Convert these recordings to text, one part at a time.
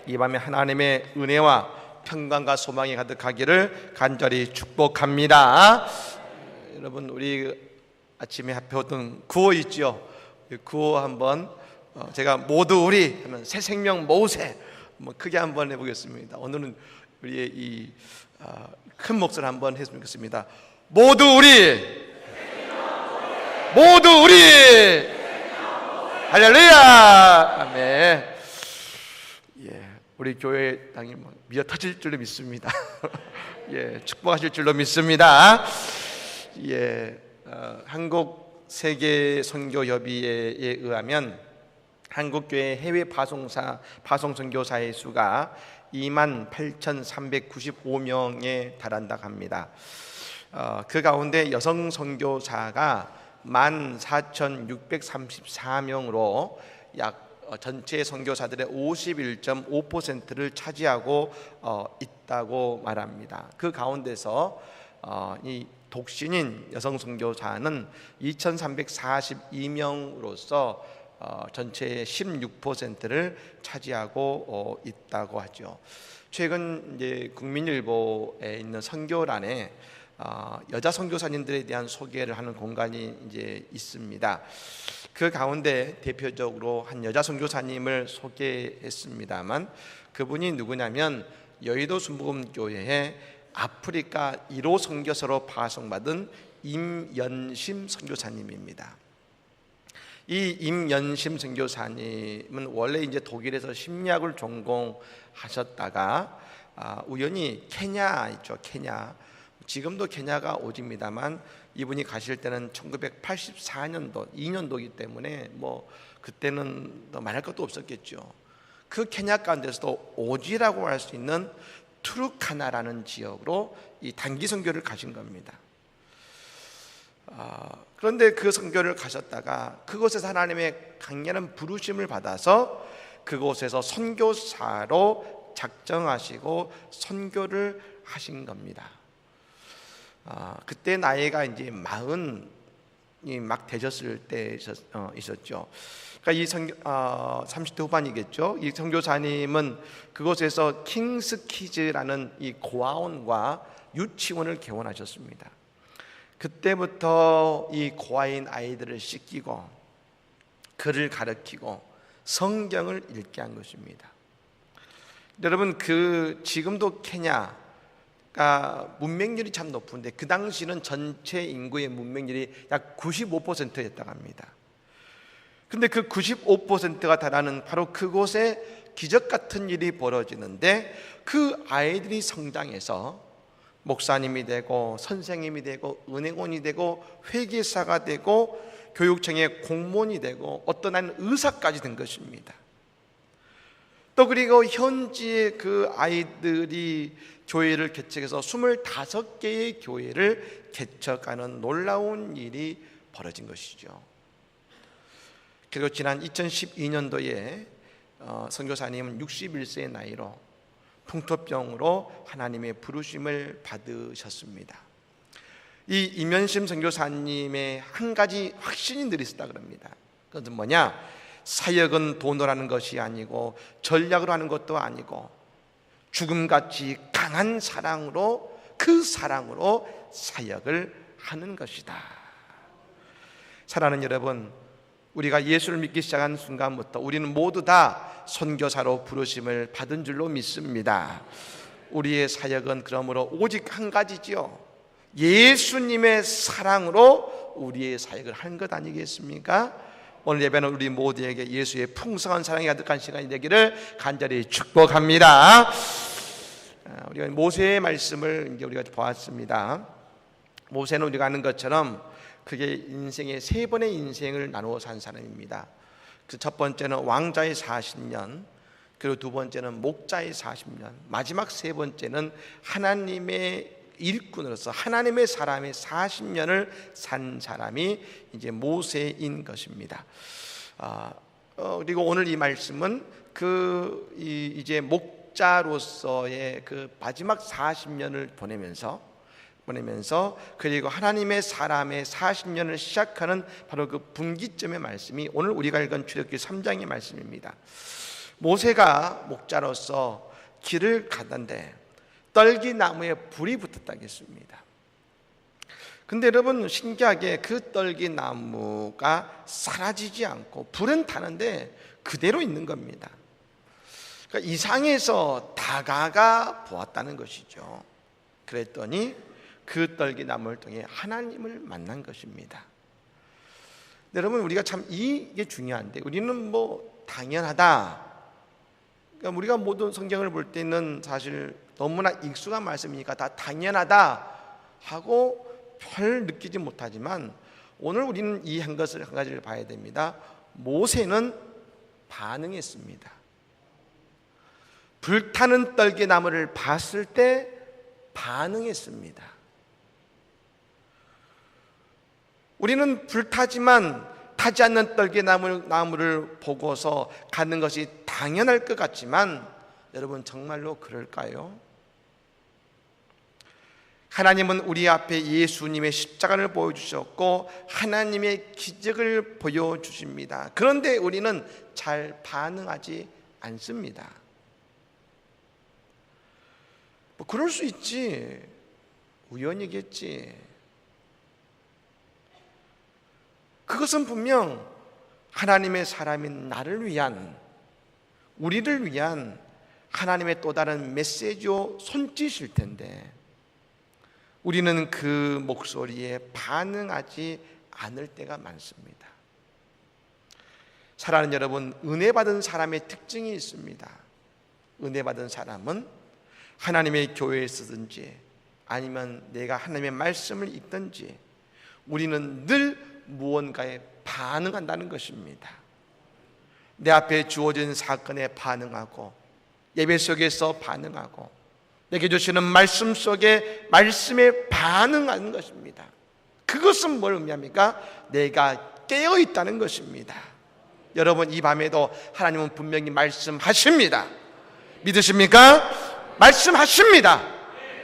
이 밤에 하나님의 은혜와 평강과 소망이 가득하기를 간절히 축복합니다. 여러분, 우리 아침에 배웠던 구호 있죠? 구호 한번 제가 모두 우리 하면 새 생명 모세 크게 한번 해보겠습니다. 오늘은 우리의 이 큰 목소리 한번 했으면 좋겠습니다. 모두 우리, 모두 우리, 할렐루야, 아멘. 우리 교회 당이 미어 터질 줄로 믿습니다. 축복하실 줄로 믿습니다. 한국 세계 선교 협의회에 의하면 한국 교회 해외 파송 선교사의 수가 28,395명에 달한다고 합니다. 그 가운데 여성 선교사가 14,634명으로 약 전체 선교사들의 51.5%를 차지하고 있다고 말합니다. 그 가운데서 이 독신인 여성 선교사는 2,342명으로서 전체의 16%를 차지하고 있다고 하죠. 최근 이제 국민일보에 있는 선교란에 여자 선교사님들에 대한 소개를 하는 공간이 이제 있습니다. 그 가운데 대표적으로 한 여자 선교사님을 소개했습니다만, 그분이 누구냐면 여의도 순복음교회에 아프리카 1호 선교사로 파송받은 임연심 선교사님입니다. 이 임연심 선교사님은 원래 이제 독일에서 심리학을 전공하셨다가 우연히 케냐 있죠, 케냐. 지금도 케냐가 오집니다만 이분이 가실 때는 1984년도 2년도이기 때문에 그때는 더 말할 것도 없었겠죠. 그 케냐 가운데서도 오지라고 할 수 있는 투르카나라는 지역으로 이 단기 선교를 가신 겁니다. 그런데 그 선교를 가셨다가 그곳에서 하나님의 강렬한 부르심을 받아서 그곳에서 선교사로 작정하시고 선교를 하신 겁니다. 그때 나이가 이제 40이 막 되셨을 때 있었죠. 그러니까 이 30대 후반이겠죠. 이 선교사님은 그곳에서 킹스키즈라는 이 고아원과 유치원을 개원하셨습니다. 그때부터 이 고아인 아이들을 씻기고 글을 가르치고 성경을 읽게 한 것입니다. 여러분, 지금도 케냐가 문맹률이 참 높은데 그 당시는 전체 인구의 문맹률이 약 95%였다고 합니다. 근데 그 95%가 달하는 바로 그곳에 기적 같은 일이 벌어지는데, 그 아이들이 성장해서 목사님이 되고 선생님이 되고 은행원이 되고 회계사가 되고 교육청의 공무원이 되고 어떤 한 의사까지 된 것입니다. 또 그리고 현지의 그 아이들이 교회를 개척해서 25개의 교회를 개척하는 놀라운 일이 벌어진 것이죠. 그리고 지난 2012년도에 선교사님은 61세의 나이로 풍토병으로 하나님의 부르심을 받으셨습니다. 이 임연심 선교사님의 한 가지 확신이 늘 있었다 그럽니다. 그것은 뭐냐? 사역은 돈으로 하는 것이 아니고 전략으로 하는 것도 아니고 죽음같이 강한 사랑으로, 그 사랑으로 사역을 하는 것이다. 사랑하는 여러분, 우리가 예수를 믿기 시작한 순간부터 우리는 모두 다 선교사로 부르심을 받은 줄로 믿습니다. 우리의 사역은 그러므로 오직 한 가지지요. 예수님의 사랑으로 우리의 사역을 하는 것 아니겠습니까? 오늘 예배는 우리 모두에게 예수의 풍성한 사랑이 가득한 시간이 되기를 간절히 축복합니다. 우리가 모세의 말씀을 이제 우리가 보았습니다. 모세는 우리가 아는 것처럼 그게 인생의 3번의 인생을 나누어 산 사람입니다. 그 첫 번째는 왕자의 40년, 그리고 두 번째는 목자의 40년, 마지막 세 번째는 하나님의 일꾼으로서 하나님의 사람의 40년을 산 사람이 이제 모세인 것입니다. 그리고 오늘 이 말씀은 이제 목자로서의 그 마지막 40년을 보내면서 그리고 하나님의 사람의 40년을 시작하는 바로 그 분기점의 말씀이 오늘 우리가 읽은 출애굽기 3장의 말씀입니다. 모세가 목자로서 길을 가던데 떨기나무에 불이 붙었다고 했습니다. 근데 여러분, 신기하게 그 떨기나무가 사라지지 않고 불은 타는데 그대로 있는 겁니다. 그러니까 이상해서 다가가 보았다는 것이죠. 그랬더니 그 떨기나무를 통해 하나님을 만난 것입니다. 여러분, 우리가 참 이게 중요한데, 우리는 뭐 당연하다, 그러니까 우리가 모든 성경을 볼 때는 사실 너무나 익숙한 말씀이니까 다 당연하다 하고 별 느끼지 못하지만, 오늘 우리는 이 한 가지를 봐야 됩니다. 모세는 반응했습니다. 불타는 떨기나무를 봤을 때 반응했습니다. 우리는 불타지만 타지 않는 떨기나무를 보고서 가는 것이 당연할 것 같지만, 여러분, 정말로 그럴까요? 하나님은 우리 앞에 예수님의 십자가를 보여주셨고 하나님의 기적을 보여주십니다. 그런데 우리는 잘 반응하지 않습니다. 뭐 그럴 수 있지, 우연이겠지. 그것은 분명 하나님의 사람인 나를 위한, 우리를 위한 하나님의 또 다른 메시지요 손짓일 텐데, 우리는 그 목소리에 반응하지 않을 때가 많습니다. 사랑하는 여러분, 은혜 받은 사람의 특징이 있습니다. 은혜 받은 사람은 하나님의 교회에 있든지 아니면 내가 하나님의 말씀을 읽든지 우리는 늘 무언가에 반응한다는 것입니다. 내 앞에 주어진 사건에 반응하고, 예배 속에서 반응하고, 내게 주시는 말씀 속에 말씀에 반응하는 것입니다. 그것은 뭘 의미합니까? 내가 깨어 있다는 것입니다. 여러분, 이 밤에도 하나님은 분명히 말씀하십니다. 믿으십니까? 말씀하십니다.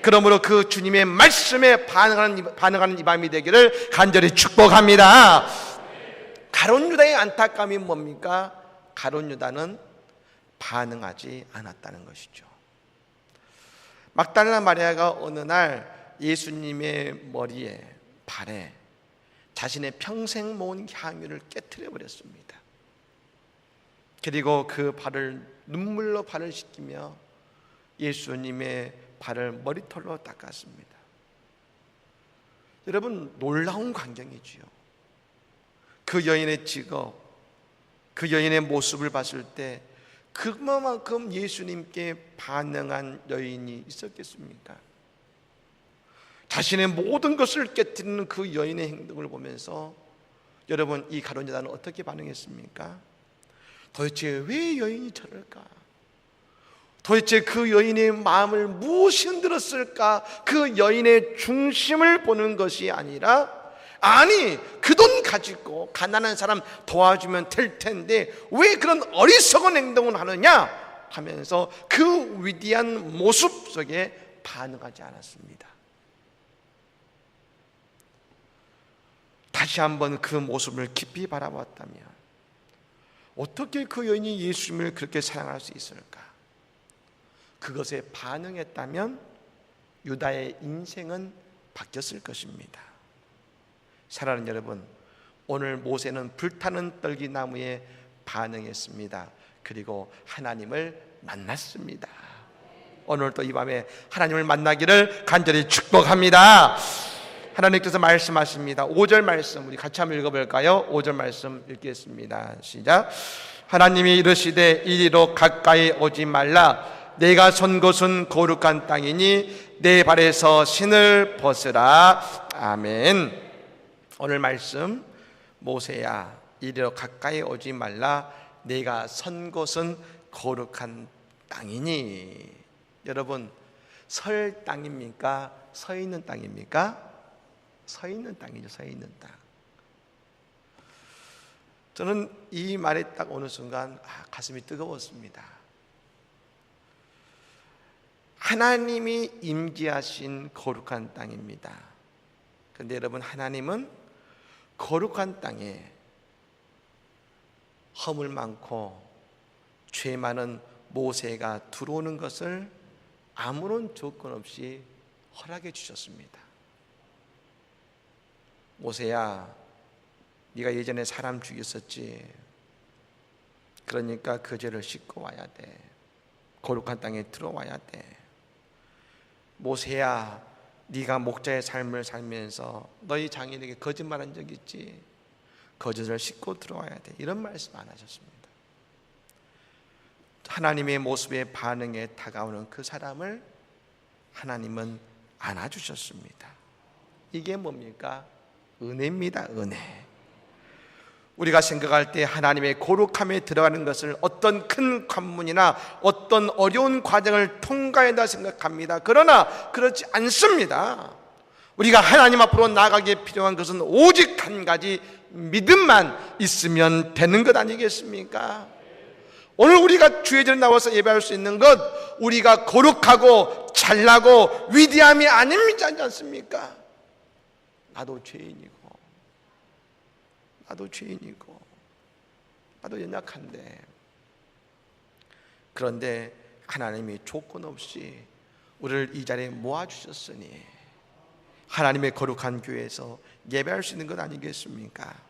그러므로 그 주님의 말씀에 반응하는 이 밤이 되기를 간절히 축복합니다. 가룟 유다의 안타까움이 뭡니까? 가룟 유다는 반응하지 않았다는 것이죠. 막달라 마리아가 어느 날 예수님의 머리에, 발에 자신의 평생 모은 향유를 깨트려 버렸습니다. 그리고 그 발을 눈물로 발을 씻기며 예수님의 발을 머리털로 닦았습니다. 여러분, 놀라운 광경이지요. 그 여인의 직업, 그 여인의 모습을 봤을 때 그만큼 예수님께 반응한 여인이 있었겠습니까? 자신의 모든 것을 깨뜨리는 그 여인의 행동을 보면서 여러분, 이 가룟 유다는 어떻게 반응했습니까? 도대체 왜 여인이 저럴까? 도대체 그 여인의 마음을 무엇이 흔들었을까? 그 여인의 중심을 보는 것이 아니라, 아니, 그 돈 가지고 가난한 사람 도와주면 될 텐데 왜 그런 어리석은 행동을 하느냐 하면서 그 위대한 모습 속에 반응하지 않았습니다. 다시 한번 그 모습을 깊이 바라봤다면 어떻게 그 여인이 예수님을 그렇게 사랑할 수 있을까? 그것에 반응했다면 유다의 인생은 바뀌었을 것입니다. 사랑하는 여러분, 오늘 모세는 불타는 떨기나무에 반응했습니다. 그리고 하나님을 만났습니다. 오늘 또 이 밤에 하나님을 만나기를 간절히 축복합니다. 하나님께서 말씀하십니다. 5절 말씀 우리 같이 한번 읽어볼까요? 5절 말씀 읽겠습니다. 시작. 하나님이 이르시되 이리로 가까이 오지 말라. 내가 선 곳은 거룩한 땅이니 내 발에서 신을 벗으라. 아멘. 오늘 말씀, 모세야 이리로 가까이 오지 말라. 내가 선 곳은 거룩한 땅이니. 여러분, 설 땅입니까? 서 있는 땅입니까? 서 있는 땅이죠. 서 있는 땅. 저는 이 말에 딱 어느 순간 가슴이 뜨거웠습니다. 하나님이 임재하신 거룩한 땅입니다. 그런데 여러분, 하나님은 거룩한 땅에 허물 많고 죄 많은 모세가 들어오는 것을 아무런 조건 없이 허락해 주셨습니다. 모세야, 네가 예전에 사람 죽였었지. 그러니까 그 죄를 씻고 와야 돼. 거룩한 땅에 들어와야 돼. 모세야, 네가 목자의 삶을 살면서 너희 장인에게 거짓말한 적 있지. 거짓을 씻고 들어와야 돼. 이런 말씀 안 하셨습니다. 하나님의 모습에 반응에 다가오는 그 사람을 하나님은 안아주셨습니다. 이게 뭡니까? 은혜입니다. 은혜. 우리가 생각할 때 하나님의 거룩함에 들어가는 것을 어떤 큰 관문이나 어떤 어려운 과정을 통과한다 생각합니다. 그러나 그렇지 않습니다. 우리가 하나님 앞으로 나아가기에 필요한 것은 오직 한 가지, 믿음만 있으면 되는 것 아니겠습니까? 오늘 우리가 주의 전에 나와서 예배할 수 있는 것, 우리가 거룩하고 잘나고 위대함이 아닙니다. 하지 않습니까? 나도 죄인이고 나도 연약한데, 그런데 하나님이 조건 없이 우리를 이 자리에 모아주셨으니 하나님의 거룩한 교회에서 예배할 수 있는 것 아니겠습니까?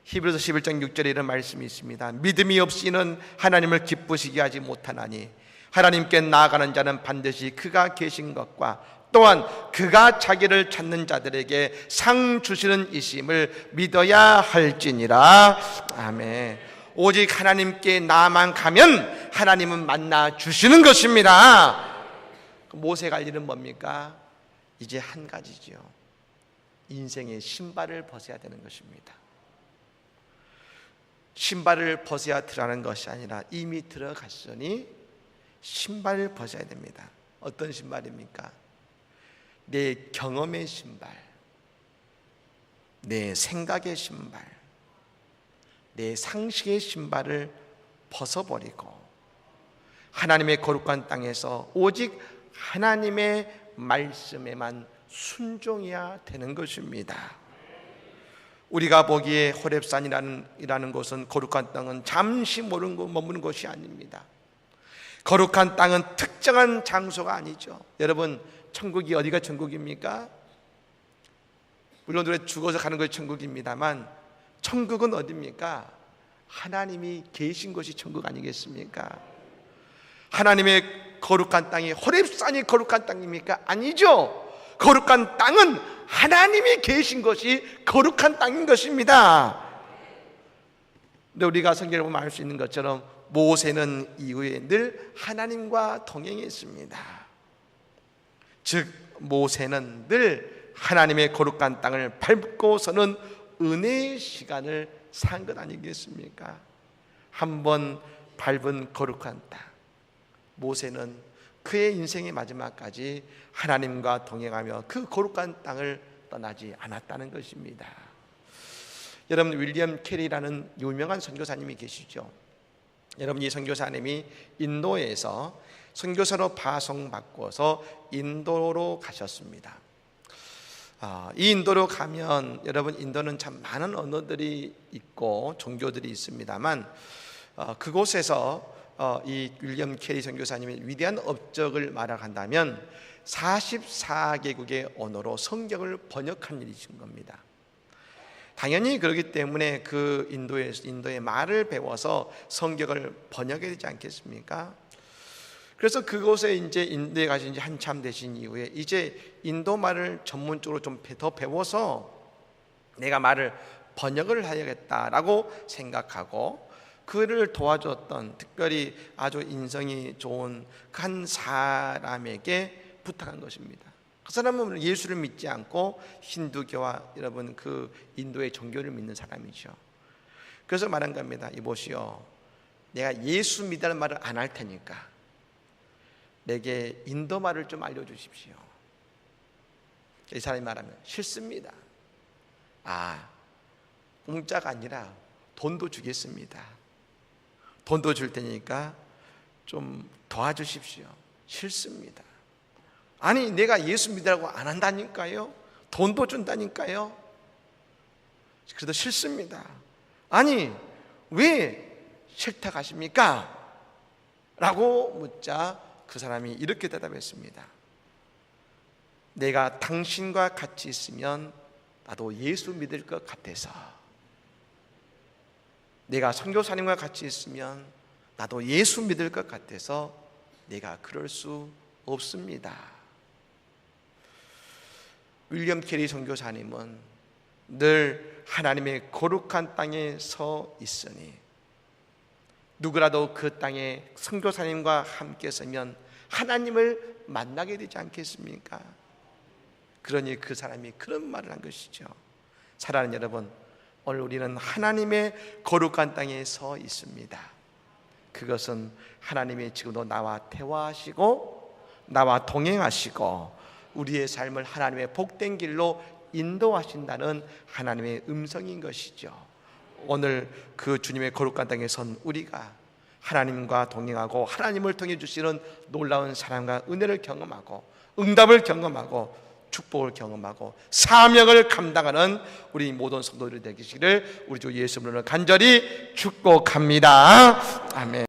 히브리서 11장 6절에 이런 말씀이 있습니다. 믿음이 없이는 하나님을 기쁘시게 하지 못하나니 하나님께 나아가는 자는 반드시 그가 계신 것과 또한 그가 자기를 찾는 자들에게 상 주시는 이심을 믿어야 할지니라. 아멘. 오직 하나님께 나만 가면 하나님은 만나 주시는 것입니다. 모세가 할 일은 뭡니까? 이제 한 가지죠. 인생의 신발을 벗어야 되는 것입니다. 신발을 벗어야 들어가는 것이 아니라 이미 들어갔으니 신발을 벗어야 됩니다. 어떤 신발입니까? 내 경험의 신발, 내 생각의 신발, 내 상식의 신발을 벗어버리고 하나님의 거룩한 땅에서 오직 하나님의 말씀에만 순종해야 되는 것입니다. 우리가 보기에 호렙산이라는 곳은, 거룩한 땅은 잠시 머무는 곳이 아닙니다. 거룩한 땅은 특정한 장소가 아니죠. 여러분, 천국이 어디가 천국입니까? 물론 우리가 죽어서 가는 것이 천국입니다만, 천국은 어디입니까? 하나님이 계신 곳이 천국 아니겠습니까? 하나님의 거룩한 땅이 호렙산이 거룩한 땅입니까? 아니죠. 거룩한 땅은 하나님이 계신 것이 거룩한 땅인 것입니다. 근데 우리가 성경을 보면 알 수 있는 것처럼 모세는 이후에 늘 하나님과 동행했습니다. 즉 모세는 늘 하나님의 거룩한 땅을 밟고서는 은혜의 시간을 산 것 아니겠습니까? 한번 밟은 거룩한 땅, 모세는 그의 인생의 마지막까지 하나님과 동행하며 그 거룩한 땅을 떠나지 않았다는 것입니다. 여러분, 윌리엄 캐리라는 유명한 선교사님이 계시죠. 여러분, 이 선교사님이 인도에서 선교사로 파송받고서 인도로 가셨습니다. 이 인도로 가면, 여러분, 인도는 참 많은 언어들이 있고 종교들이 있습니다만 그곳에서 이 윌리엄 캐리 선교사님의 위대한 업적을 말한다면 44개국의 언어로 성경을 번역한 일이신 겁니다. 당연히 그렇기 때문에 그 인도의 말을 배워서 성경을 번역해야 되지 않겠습니까? 그래서 그곳에 이제 인도에 가신 지 한참 되신 이후에 이제 인도 말을 전문적으로 좀 더 배워서 내가 말을 번역을 해야겠다라고 생각하고 그를 도와줬던, 특별히 아주 인성이 좋은 한 사람에게 부탁한 것입니다. 그 사람은 예수를 믿지 않고 힌두교와 여러분 그 인도의 종교를 믿는 사람이죠. 그래서 말한 겁니다. 이보시오, 내가 예수 믿다는 말을 안 할 테니까 내게 인도 말을 좀 알려주십시오. 이 사람이 말하면 싫습니다. 공짜가 아니라 돈도 주겠습니다. 돈도 줄 테니까 좀 도와주십시오. 싫습니다. 아니, 내가 예수 믿으라고 안 한다니까요. 돈도 준다니까요. 그래도 싫습니다. 아니, 왜 싫다고 하십니까? 라고 묻자 그 사람이 이렇게 대답했습니다. 내가 당신과 같이 있으면 나도 예수 믿을 것 같아서, 내가 선교사님과 같이 있으면 나도 예수 믿을 것 같아서 내가 그럴 수 없습니다. 윌리엄 캐리 선교사님은 늘 하나님의 거룩한 땅에 서 있으니 누구라도 그 땅에 선교사님과 함께 서면 하나님을 만나게 되지 않겠습니까? 그러니 그 사람이 그런 말을 한 것이죠. 사랑하는 여러분, 오늘 우리는 하나님의 거룩한 땅에 서 있습니다. 그것은 하나님이 지금도 나와 대화하시고 나와 동행하시고 우리의 삶을 하나님의 복된 길로 인도하신다는 하나님의 음성인 것이죠. 오늘 그 주님의 거룩한 땅에 선 우리가 하나님과 동행하고 하나님을 통해 주시는 놀라운 사랑과 은혜를 경험하고 응답을 경험하고 축복을 경험하고 사명을 감당하는 우리 모든 성도들이 되시기를 우리 주 예수 이름으로 간절히 축복합니다. 아멘.